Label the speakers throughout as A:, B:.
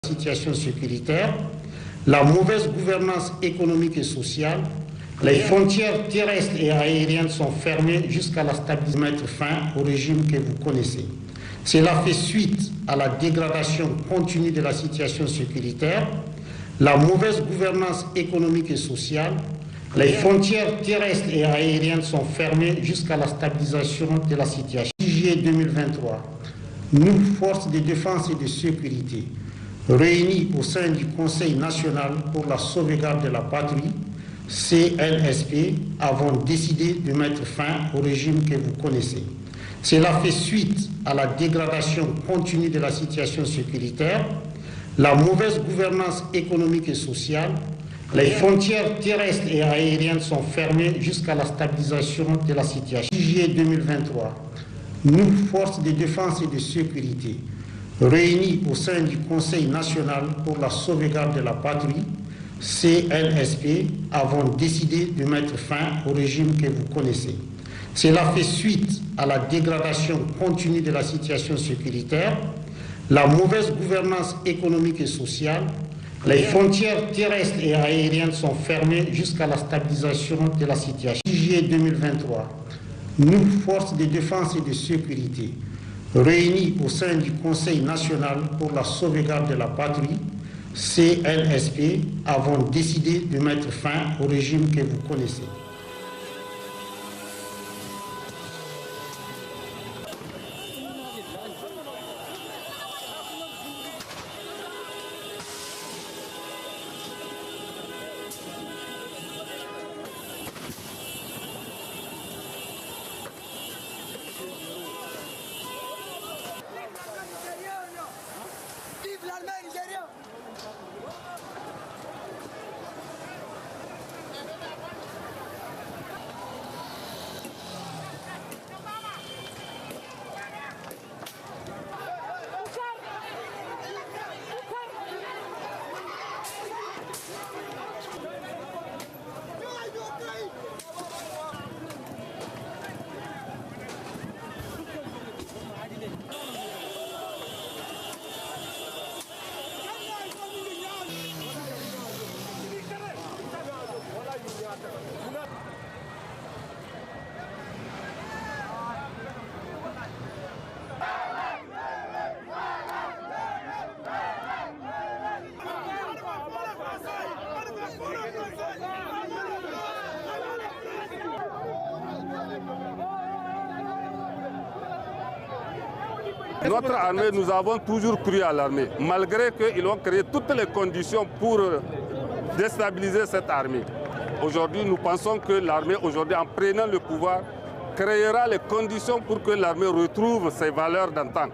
A: situation sécuritaire, la mauvaise gouvernance économique et sociale, les frontières terrestres et aériennes sont fermées jusqu'à la stabilisation mettre fin au régime que vous connaissez. Cela fait suite à la dégradation continue de la situation sécuritaire, la mauvaise gouvernance économique et sociale, les frontières terrestres et aériennes sont fermées jusqu'à la stabilisation de la situation. En juillet 2023, nous, forces de défense et de sécurité, réunis au sein du Conseil national pour la sauvegarde de la patrie, CNSP, avons décidé de mettre fin au régime que vous connaissez. Cela fait suite à la dégradation continue de la situation sécuritaire, la mauvaise gouvernance économique et sociale, les frontières terrestres et aériennes sont fermées jusqu'à la stabilisation de la situation. En juillet 2023, nous, forces de défense et de sécurité, réunis au sein du Conseil national pour la sauvegarde de la patrie, CNSP, avons décidé de mettre fin au régime que vous connaissez. Cela fait suite à la dégradation continue de la situation sécuritaire, la mauvaise gouvernance économique et sociale, les frontières terrestres et aériennes sont fermées jusqu'à la stabilisation de la situation. En juillet 2023, nous, forces de défense et de sécurité, réunis au sein du Conseil national pour la sauvegarde de la patrie, CNSP, avons décidé de mettre fin au régime que vous connaissez.
B: Notre armée, nous avons toujours cru à l'armée, malgré qu'ils ont créé toutes les conditions pour déstabiliser cette armée. Aujourd'hui, nous pensons que l'armée, aujourd'hui, en prenant le pouvoir, créera les conditions pour que l'armée retrouve ses valeurs d'antan.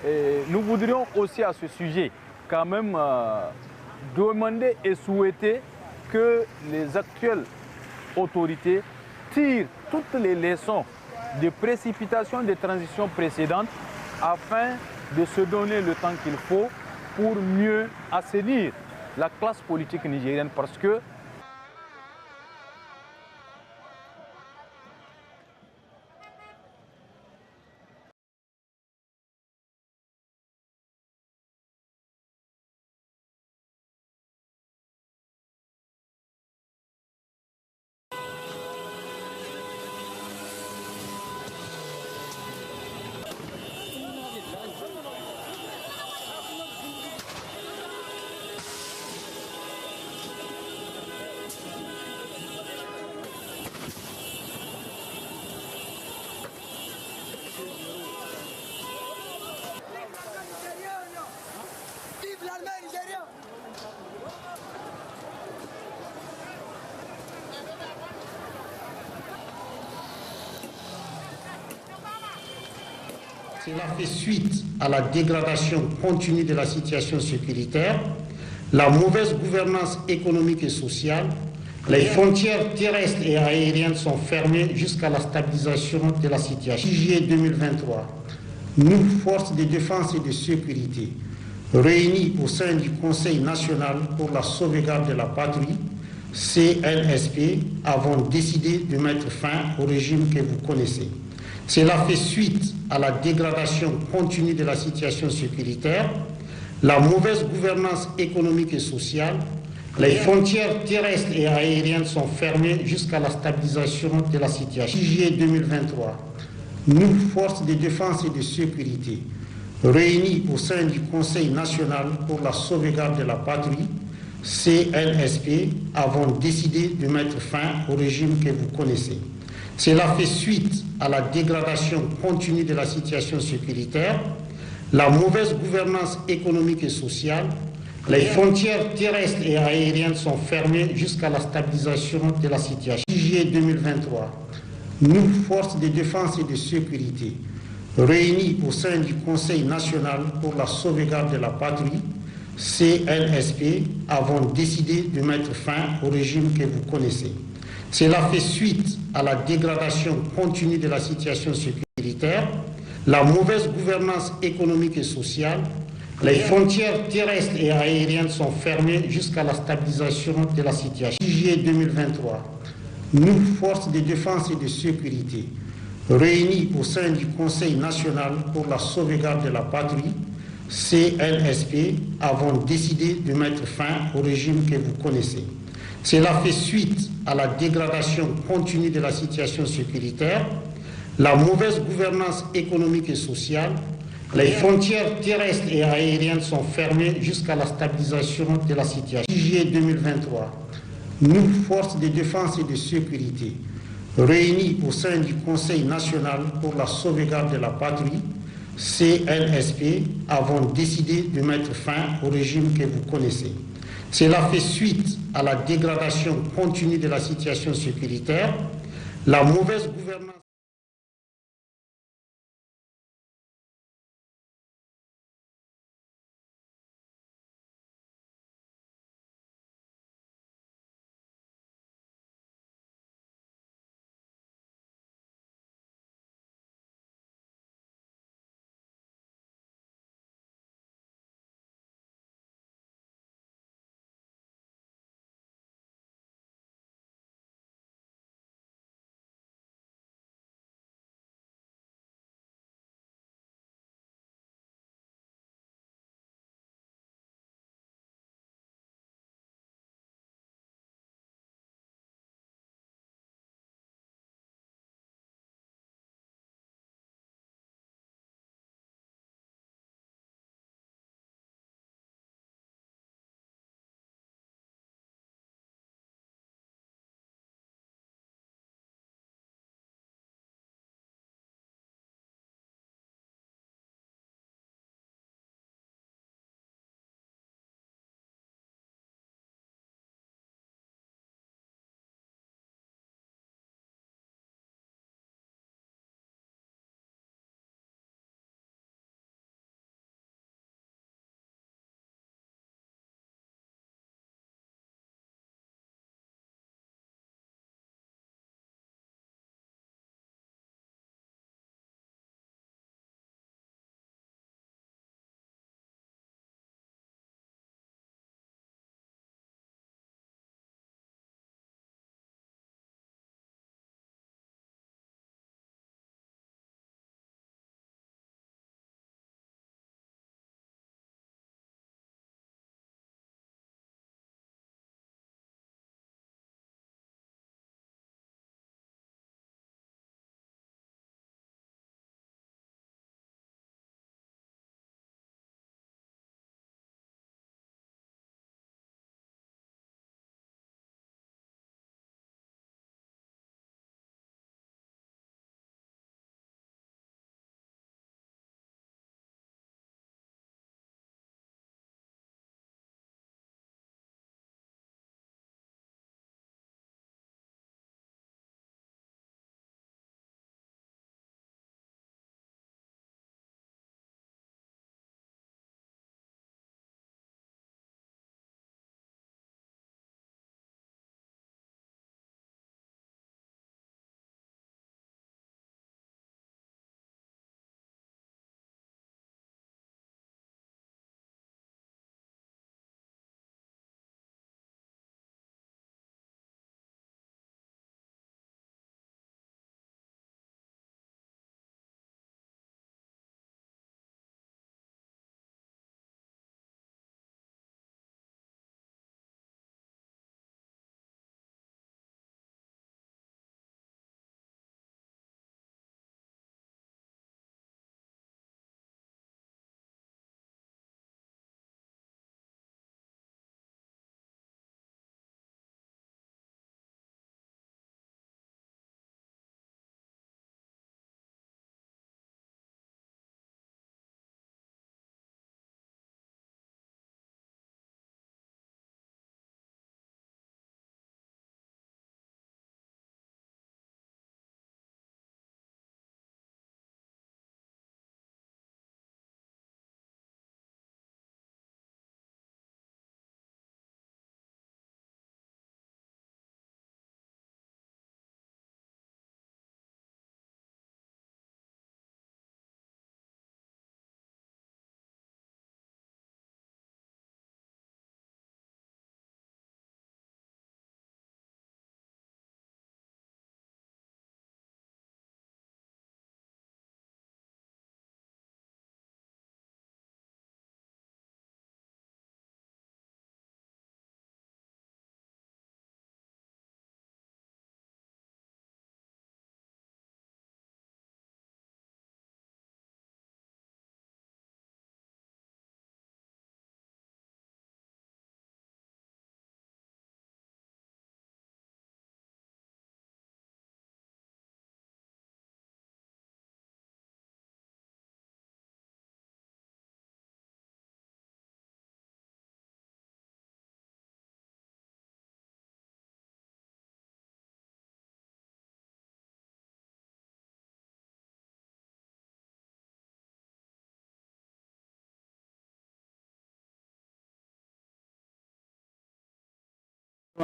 C: Et nous voudrions aussi à ce sujet quand même demander et souhaiter que les actuelles autorités tirent toutes les leçons de précipitation des transitions précédentes afin de se donner le temps qu'il faut pour mieux assainir la classe politique nigérienne, parce que
A: Cela fait suite à la dégradation continue de la situation sécuritaire, la mauvaise gouvernance économique et sociale. Les frontières terrestres et aériennes sont fermées jusqu'à la stabilisation de la situation. Juillet 2023, nous, forces de défense et de sécurité, réunis au sein du Conseil national pour la sauvegarde de la patrie, CNSP, avons décidé de mettre fin au régime que vous connaissez. Cela fait suite à la dégradation continue de la situation sécuritaire, la mauvaise gouvernance économique et sociale. Les frontières terrestres et aériennes sont fermées jusqu'à la stabilisation de la situation. Juillet 2023, nous, forces de défense et de sécurité, réunis au sein du Conseil national pour la sauvegarde de la patrie, CNSP, avons décidé de mettre fin au régime que vous connaissez. Cela fait suite à la dégradation continue de la situation sécuritaire, la mauvaise gouvernance économique et sociale. Les frontières terrestres et aériennes sont fermées jusqu'à la stabilisation de la situation. Juillet 2023, nous, forces de défense et de sécurité, réunis au sein du Conseil national pour la sauvegarde de la patrie, CNSP, avons décidé de mettre fin au régime que vous connaissez. Cela fait suite à la dégradation continue de la situation sécuritaire, la mauvaise gouvernance économique et sociale. Les frontières terrestres et aériennes sont fermées jusqu'à la stabilisation de la situation. Juillet 2023, nous, forces de défense et de sécurité, réunis au sein du Conseil national pour la sauvegarde de la patrie, CNSP, avons décidé de mettre fin au régime que vous connaissez. Cela fait suite à la dégradation continue de la situation sécuritaire, la mauvaise gouvernance économique et sociale. Les frontières terrestres et aériennes sont fermées jusqu'à la stabilisation de la situation. Juillet 2023, nous, forces de défense et de sécurité, réunis au sein du Conseil national pour la sauvegarde de la patrie, CNSP, avons décidé de mettre fin au régime que vous connaissez. Cela fait suite à la dégradation continue de la situation sécuritaire, la mauvaise gouvernance.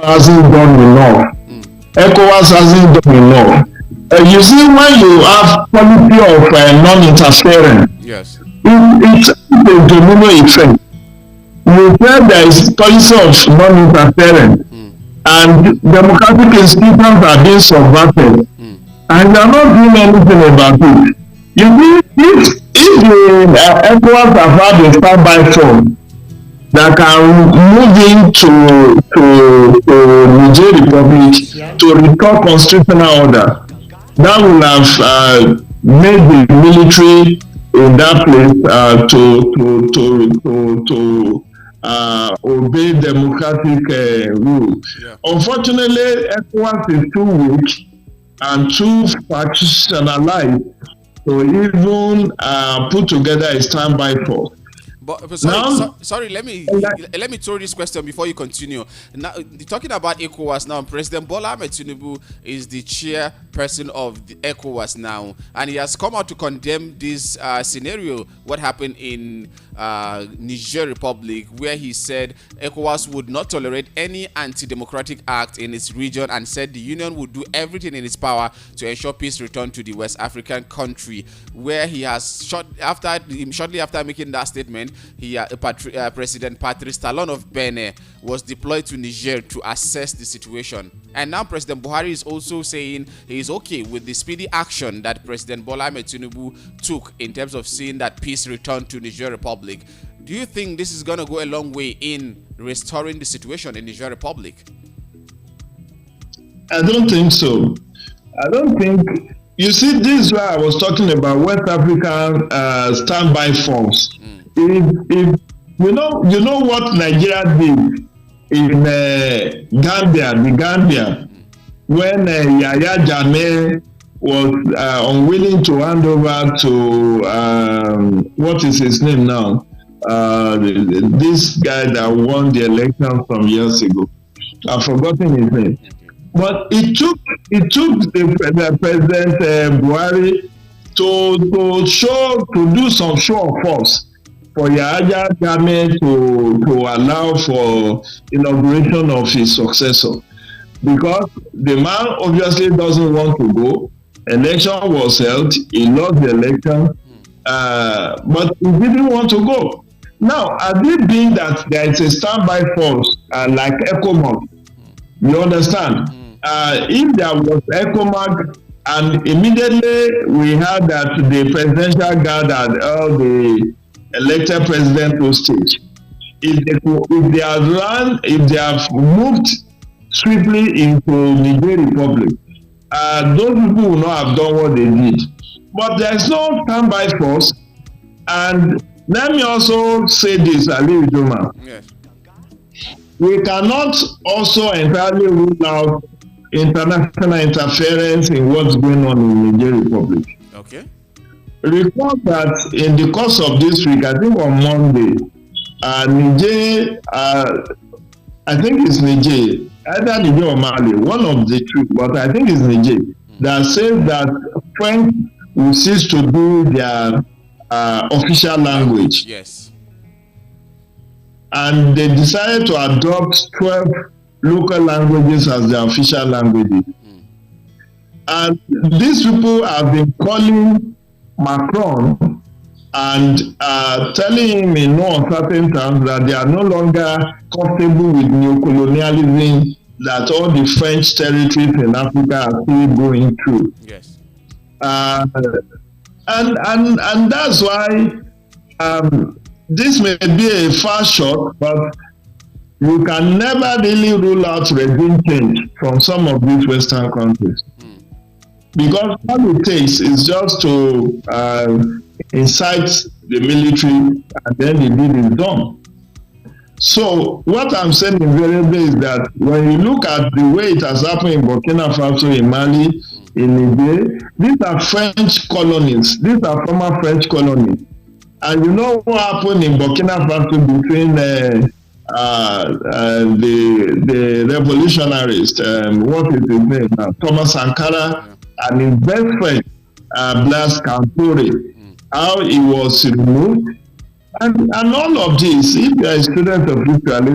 D: hasn't done enough. ECOWAS hasn't done enough. You see, when you have policy of non-interference,
E: Yes.
D: it's a domino effect. You said there is policy of non-interference, and democratic institutions are being subverted, and they are not doing anything about it. You see, if the ECOWAS have had a standby force that can move into Niger Republic to restore constitutional order, that will have made the military in that place to obey democratic rules.
E: Yeah.
D: Unfortunately, ECOWAS is too weak and too factionalized to even put together a standby force.
E: But sorry, let me throw this question before you continue. Now, talking about ECOWAS now, President Bola Ahmed Tinubu is the chairperson of the ECOWAS now, and he has come out to condemn this scenario, what happened in Niger Republic, where he said ECOWAS would not tolerate any anti-democratic act in its region, and said the union would do everything in its power to ensure peace return to the West African country. Where he has shortly after making that statement, President Patrice Talon of Benin was deployed to Niger to assess the situation. And now President Buhari is also saying he is okay with the speedy action that President Bola Ahmed Tinubu took in terms of seeing that peace return to Niger Republic. Do you think this is going to go a long way in restoring the situation in Niger Republic?
D: I don't think so. I don't think. You see, this is why I was talking about West African standby force. If you know what Nigeria did in Gambia, when Yahya Jammeh was unwilling to hand over to what is his name now? This guy that won the election some years ago. I've forgotten his name. But it took the President Buhari to do some show of force for Yahya Jammeh to allow for inauguration of his successor, because the man obviously doesn't want to go. Election was held, he lost the election, but he didn't want to go. Now, had it been that there is a standby force like Ecowas, you understand? If there was ECOMAG, and immediately we heard that the presidential guard had held the elected president hostage, if they have moved swiftly into Niger Republic, those people will not have done what they did. But there is no standby force. And let me also say this, Ali Ujoma.
E: Yes.
D: We cannot also entirely rule out international interference in what's going on in Niger Republic.
E: Okay.
D: Recall that in the course of this week, I think on Monday, Niger, I think it's Niger, either Niger or Mali, one of the two, but I think it's Niger, that says that French will cease to do their official language.
E: Yes.
D: And they decided to adopt 12 local languages as their official languages. And these people have been calling Macron and telling him in no uncertain terms that they are no longer comfortable with neocolonialism that all the French territories in Africa are still going through.
E: Yes.
D: And that's why this may be a fast shot, but you can never really rule out regime change from some of these Western countries. Because all it takes is just to incite the military, and then the deed is done. So what I'm saying invariably is that when you look at the way it has happened in Burkina Faso, in Mali, in Niger, these are French colonies. These are former French colonies. And you know what happened in Burkina Faso between the revolutionaries, what is his name now? Thomas Sankara and his best friend, Blaise Compaoré, how he was removed, And all of this, if you are a student of history,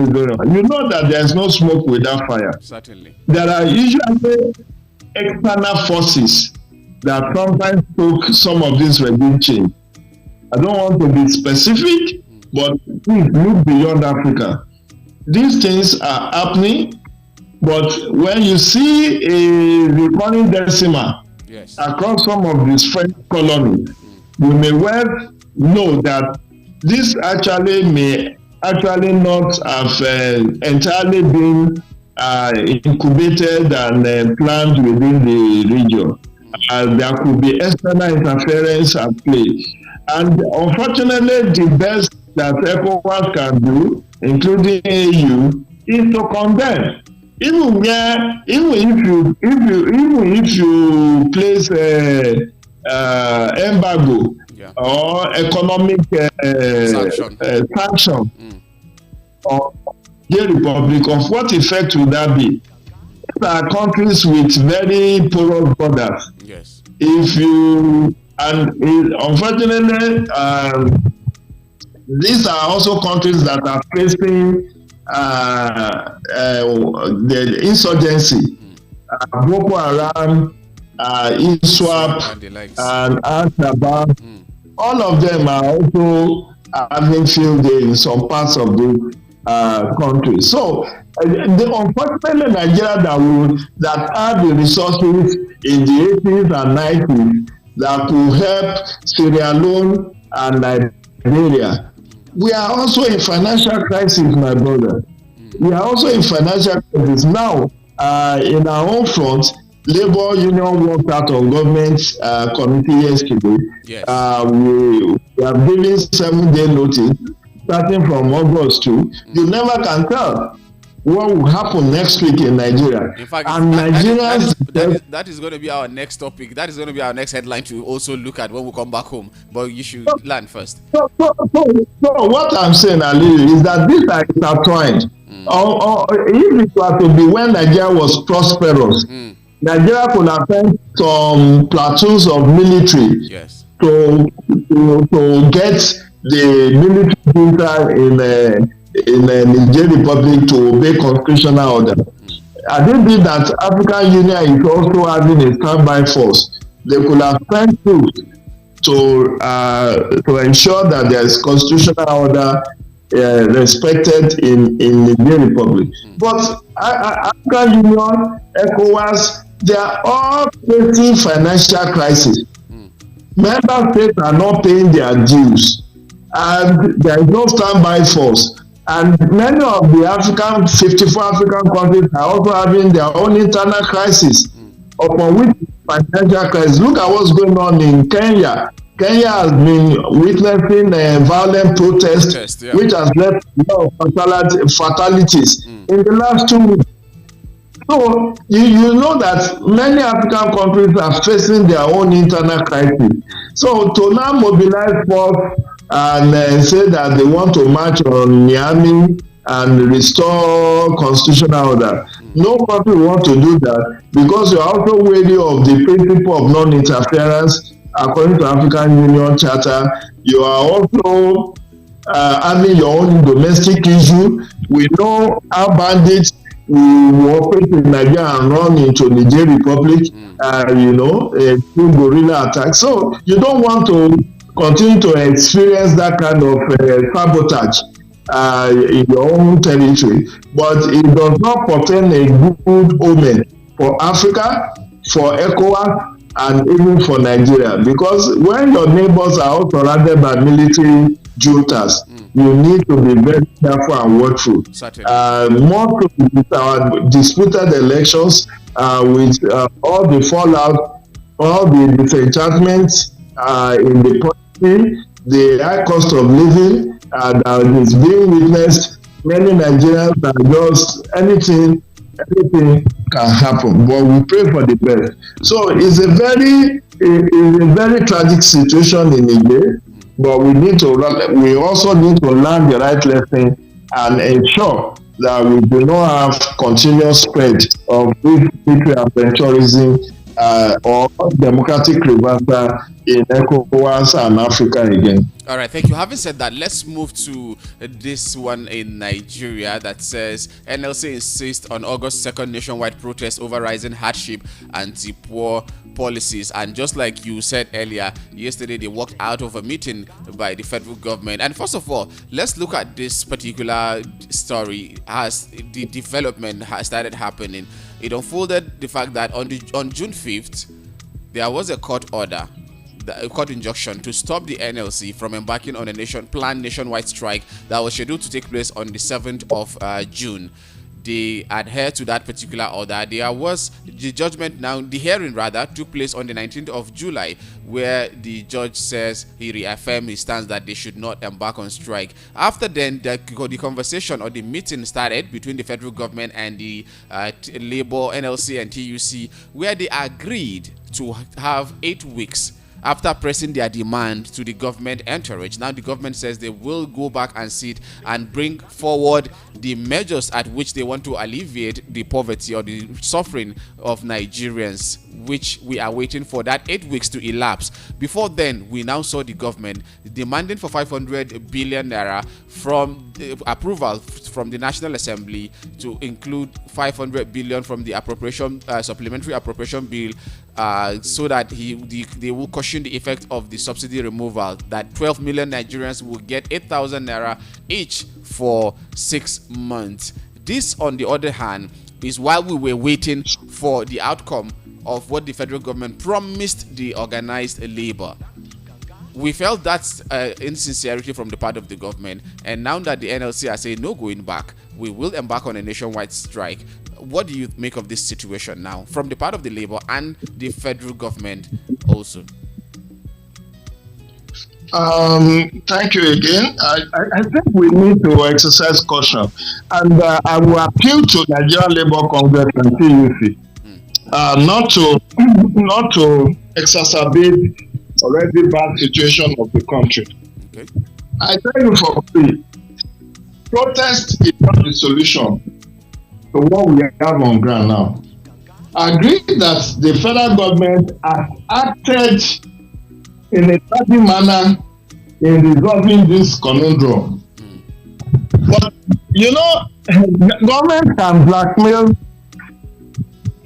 D: you know that there is no smoke without fire.
E: Certainly.
D: There are usually external forces that sometimes took some of this regime change. I don't want to be specific, but please look beyond Africa. These things are happening, but when you see a recurring decimal across some of these French colonies, you may well know that this actually may actually not have entirely been incubated and planned within the region. There could be external interference at play. And unfortunately, the best that ECOWAS can do, including AU, is to condemn. Even if you place embargo or economic sanction on the Republic, of what effect would that be? These are countries with very porous borders.
E: Yes.
D: Unfortunately, these are also countries that are facing the insurgency, Boko Haram, ISWAP, and Al-Shabaab. All of them are also having field day in some parts of the country. So, unfortunately, Nigeria that had the resources in the 80s and 90s that could help Sierra Leone and Nigeria. We are also in financial crisis, my brother. We are also in financial crisis now. In our own front, Labour Union worked out on government committee yesterday.
E: Yes.
D: We have given 7-day notice, starting from August 2. You never can tell what will happen next week in Nigeria.
E: In fact,
D: and
E: that is going to be our next topic. That is going to be our next headline to also look at when we come back home. But you should land first.
D: So what I'm saying, Ali, is that these are intertwined. Or if it were to be when Nigeria was prosperous, Nigeria could have sent some platoons of military to get the military junta in the Nigerian Republic to obey constitutional order. I didn't think that African Union is also having a standby force. They could have sent troops to ensure that there is constitutional order respected in the Nigerian Republic. But African Union, ECOWAS, they are all facing financial crisis. Member states are not paying their dues, and there is no standby force. And many of the 54 African countries are also having their own internal crisis, upon which financial crisis. Look at what's going on in Kenya. Kenya has been witnessing violent protests, which has led to a lot of fatalities in the last 2 weeks. So you know that many African countries are facing their own internal crisis. So to now mobilize force and say that they want to march on Niamey and restore constitutional order. No country want to do that, because you are also wary of the principle of non-interference according to African Union Charter. You are also having your own domestic issue. We know how bandits will operate in Nigeria and run into the Nigerian Republic, through guerrilla attacks. So you don't want to continue to experience that kind of sabotage in your own territory. But it does not portend a good omen for Africa, for ECOWAS, and even for Nigeria. Because when your neighbors are all surrounded by military juntas, you need to be very careful and watchful. More so with our disputed elections, with all the fallout, all the disenchantments in the country, the high cost of living that is being witnessed. Many Nigerians are just anything can happen, but we pray for the best. So it's a very tragic situation in Nigeria, but we also need to learn the right lesson and ensure that we do not have continuous spread of this military and terrorism or democratic reversal in ECOWAS and Africa again.
E: All right, thank you. Having said that, let's move to this one in Nigeria that says NLC insists on August 2nd nationwide protest over rising hardship anti-poor policies. And just like you said earlier, yesterday they walked out of a meeting by the federal government. And first of all, let's look at this particular story as the development has started happening. It unfolded the fact that on June 5th, there was a court order, a court injunction to stop the NLC from embarking on a planned nationwide strike that was scheduled to take place on the 7th of June. They adhered to that particular order. There was the judgment now, the hearing rather, took place on the 19th of July, where the judge says he reaffirmed his stance that they should not embark on strike. After then, the conversation or the meeting started between the federal government and the Labour, NLC and TUC, where they agreed to have 8 weeks after pressing their demand to the government entourage. Now the government says they will go back and sit and bring forward the measures at which they want to alleviate the poverty or the suffering of Nigerians, which we are waiting for that 8 weeks to elapse. Before then, we now saw the government demanding for 500 billion naira from approval from the National Assembly to include 500 billion from the supplementary appropriation bill, so that they will cushion the effect of the subsidy removal, that 12 million Nigerians will get 8,000 naira each for 6 months. This, on the other hand, is while we were waiting for the outcome of what the federal government promised the organized labor. We felt that's insincerity from the part of the government, and now that the NLC are saying no going back, we will embark on a nationwide strike. What do you make of this situation now from the part of the Labour and the federal government also?
D: Thank you again. I think we need to exercise caution, and I will appeal to Nigerian Labour Congress and TUC not to exacerbate already bad situation of the country.
E: Okay.
D: I tell you for free, protest is not the solution to what we have on ground now. I agree that the federal government has acted in a timely manner in resolving this conundrum. But government can blackmail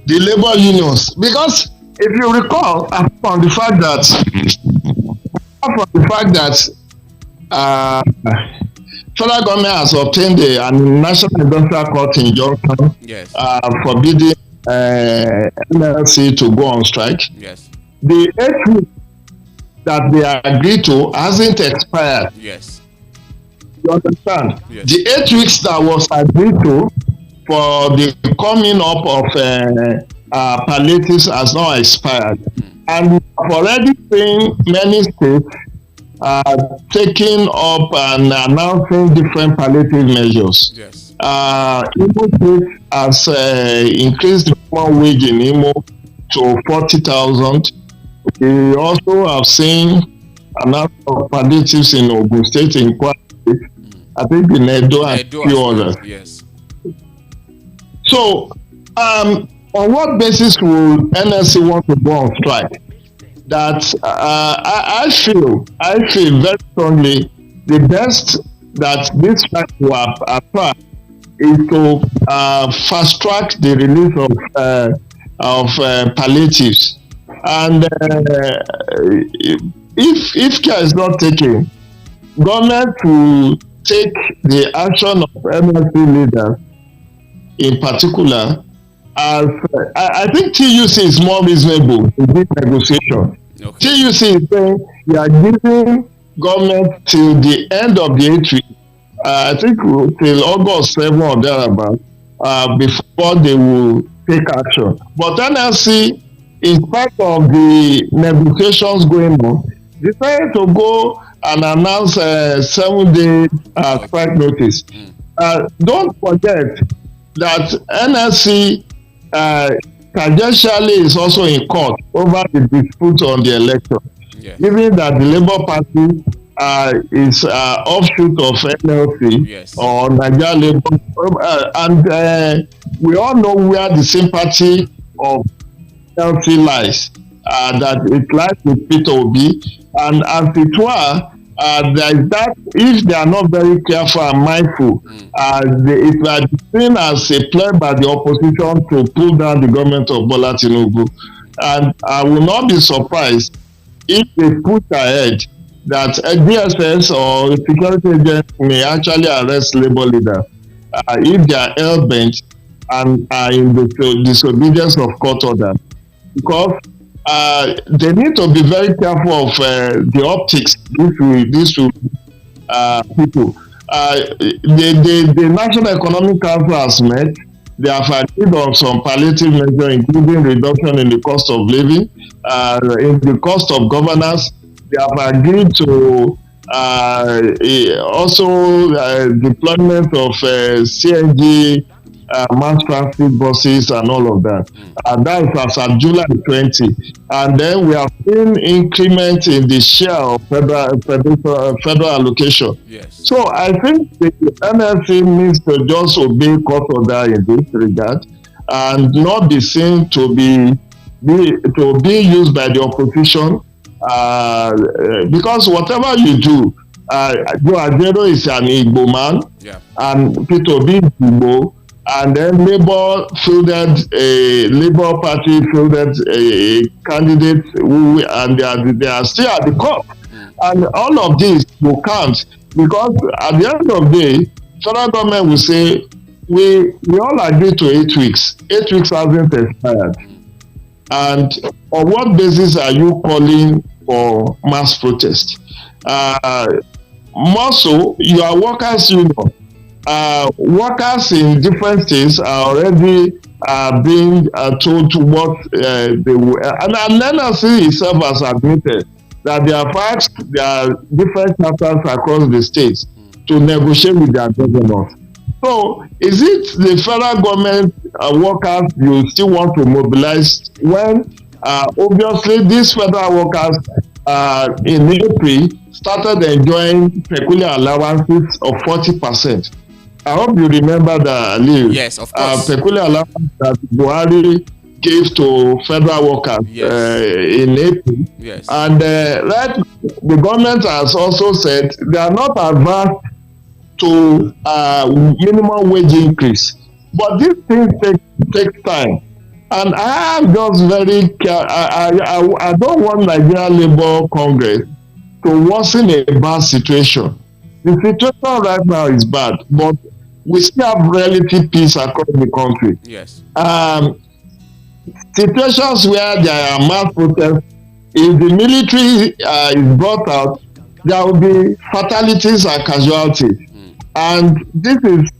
D: the labor unions, because if you recall, apart from the fact that federal government has obtained a national industrial court injunction,
E: yes,
D: forbidding NLC to go on strike.
E: Yes.
D: The 8 weeks that they agreed to hasn't expired.
E: Yes.
D: You understand?
E: Yes.
D: The 8 weeks that was agreed to for the coming up of palliatives has not expired. And we have already seen many states taking up and announcing different palliative measures.
E: Yes.
D: Imo State has increased the minimum wage in Imo to 40,000. We also have seen announcement of palliatives in Ogun State, in Kwara State, I think in Edo and a few others.
E: Yes.
D: So, on what basis will NLC want to go on strike? That I feel very strongly the best that this strike will apply is to fast track the release of palliatives, and if care is not taken, government will take the action of NLC leaders in particular. As I think TUC is more reasonable in this negotiation. Okay. TUC is saying we are giving government till the end of the 8 weeks, I think till August 7 or thereabout, before they will take action. But NLC, in spite of the negotiations going on, decided to go and announce a 7-day strike notice. Don't forget that NLC tangentially is also in court over the dispute on the election. Yes. Given that the Labour Party is offshoot of NLC, yes, or Nigeria Labour, and we all know where the sympathy of healthy lies, that it lies with Peter Obi, and as it were, there is that if they are not very careful and mindful, it might be seen as a play by the opposition to pull down the government of Bola Tinubu. And I will not be surprised if they push ahead that a DSS or security agents may actually arrest labor leaders if they are hell-bent and are in the disobedience of court orders. Because they need to be very careful of the optics these two people. The National Economic Council has met. They have agreed on some palliative measures, including reduction in the cost of living, in the cost of governance. They have agreed to also deployment of CNG mass transit buses and all of that. That's as of July 20. And then we have seen increment in the share of federal allocation.
E: Yes.
D: So I think the NLC needs to just obey court order in this regard and not be seen to be used by the opposition, because whatever you do, Joe Ajero is an Igbo man, and Peter Obi is Igbo. And then Labour Party fielded a candidate and they are still at the court. And all of this will count, because at the end of the day, federal government will say, we all agree to 8 weeks. 8 weeks hasn't expired. And on what basis are you calling for mass protest? More so, you are workers' union. Workers in different states are already being told to what they will. And NLC itself has admitted that they have asked their different chapters across the states to negotiate with their governors. So, is it the federal government workers you still want to mobilize when obviously these federal workers in April started enjoying peculiar allowances of 40%? I hope you remember that, Ali.
E: Yes, of course.
D: Peculiar allowance that Buhari gave to federal workers in April.
E: Yes.
D: And the government has also said they are not adverse to minimum wage increase. But these things take time. And I am just very I don't want Nigerian Labour Congress to worsen a bad situation. The situation right now is bad, but we still have relative peace across the country.
E: Yes.
D: Situations where there are mass protests, if the military is brought out, there will be fatalities and casualties. And this is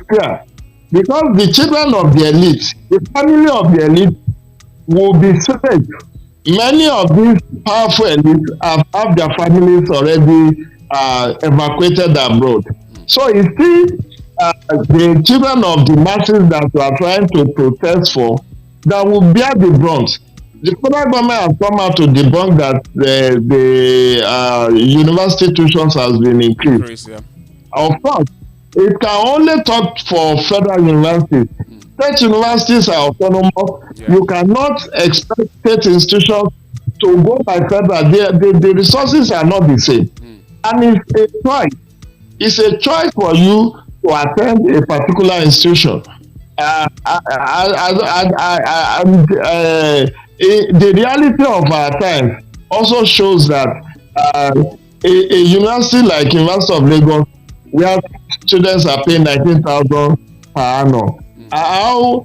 D: clear. Because the children of the elite, the family of the elite will be safe. Many of these powerful elites have their families already evacuated abroad. So you see, the children of the masses that we are trying to protest for, that will bear the brunt. The federal government has come out to debunk that the university tuitions has been increased. Of course, it can only talk for federal universities. State universities are autonomous. You cannot expect state institutions to go by federal. The resources are not the same. And it's a choice. It's a choice for you to attend a particular institution. The reality of our times also shows that a university like University of Lagos, where students are paying 19,000 per annum, how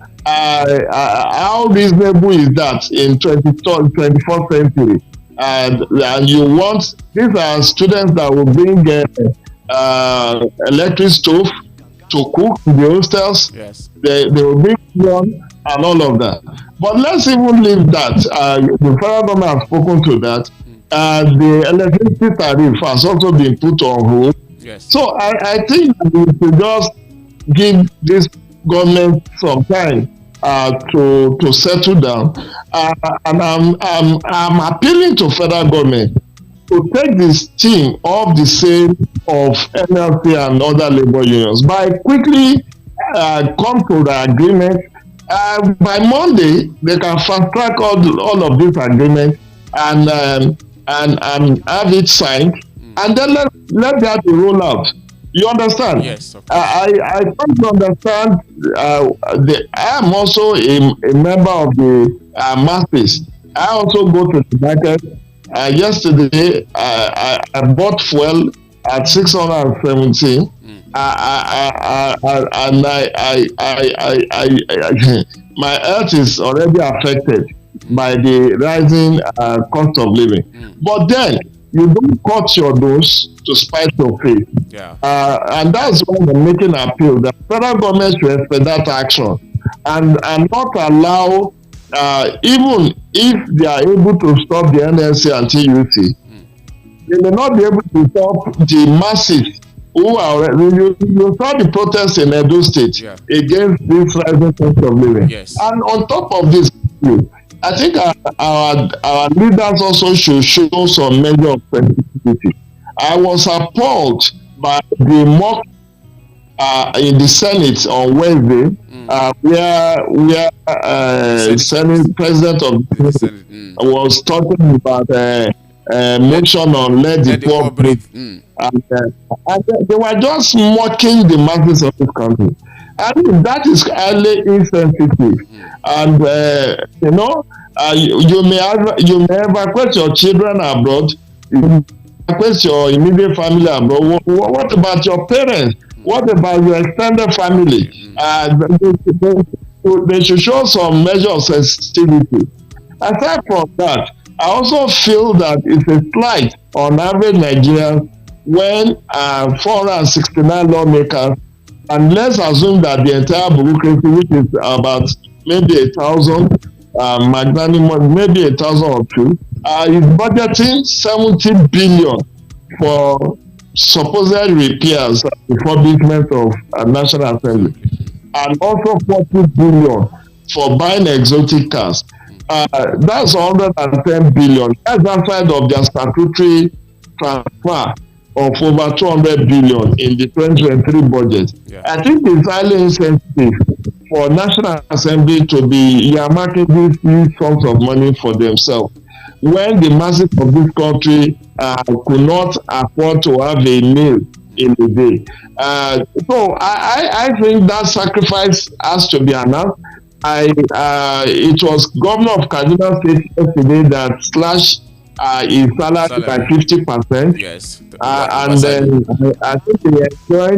D: reasonable is that in 21st century? And you want, these are students that will bring electric stove to cook in the hostels.
E: Yes.
D: They will bring one and all of that. But let's even leave that. The federal government has spoken to that. The electricity tariff has also been put on hold.
E: Yes.
D: So I think we should just give this government some time to settle down. And I'm appealing to federal government to take this thing off the sale of NLC and other labor unions by quickly come to the agreement By Monday, they can fast track all of this agreement and have it signed, and then let that roll out. You understand?
E: Yes. Of course.
D: I can't understand. I am also a member of the masses. I also go to the market. Yesterday, I bought fuel at 617. And my health is already affected by the rising cost of living. But then you don't cut your nose to spite your face.
E: Yeah.
D: And that's why I'm making an appeal that federal government should expect that action and not allow, even if they are able to stop the NLC and TUC, they may not be able to stop the masses who are. You saw the protests in Edo State against this rising cost of living.
E: Yes.
D: And on top of this, I think our leaders also should show some measure of sensitivity. I was appalled by the mock in the Senate on Wednesday, where Senate President of the Senate was talking about motion on let the poor breathe. And they were just mocking the masses of this country. I mean, that is highly insensitive. And you may evacuate your children abroad. You may evacuate your immediate family abroad. What about your parents? What about your extended family? They should show some measure of sensitivity. Aside from that, I also feel that it's a slight on average Nigerians when 469 lawmakers, and let's assume that the entire bureaucracy, which is about maybe 1,000, magnanimous, maybe 1,000 or two, is budgeting 70 billion for supposed repairs and refurbishment of National Assembly, and also 40 billion for buying exotic cars. That's 110 billion. That's outside of their statutory transfer of over 200 billion in the 2023 budget. I think it's highly insensitive for National Assembly to be earmarking these huge sums of money for themselves when the masses of this country could not afford to have a meal in the day. So I think that sacrifice has to be announced. It was Governor of Kaduna State yesterday that slashed his salary by 50%.
E: Yes.
D: And then I think they are enjoying